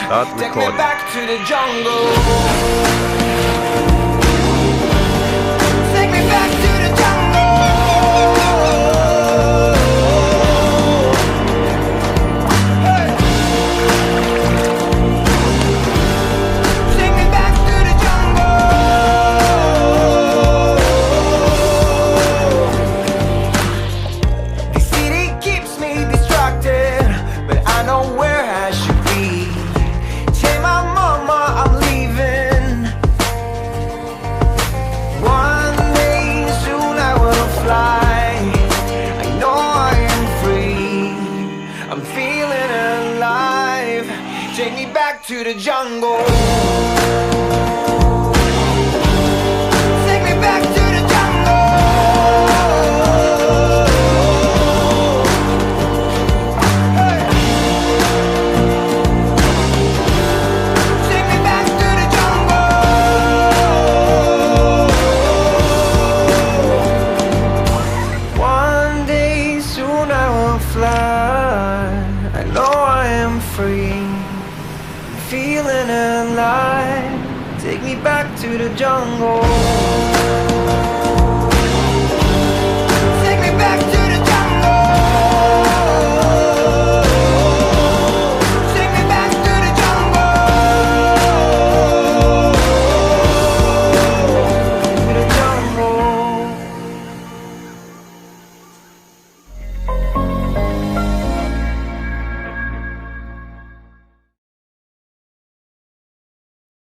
Start Take me recording. back to the jungle. Take me back to the jungle. Hey. Take me back to the jungle. The city keeps me distracted, but I know where I should be. Tell my mama I'm leaving. One day soon I will fly. I know I am free. I'm feeling alive. Take me back to the jungle. Take me back to the jungle. Hey. Take me back to the jungle. One day soon I will fly. I know I am free. I'm feeling alive. Take me back to the jungle.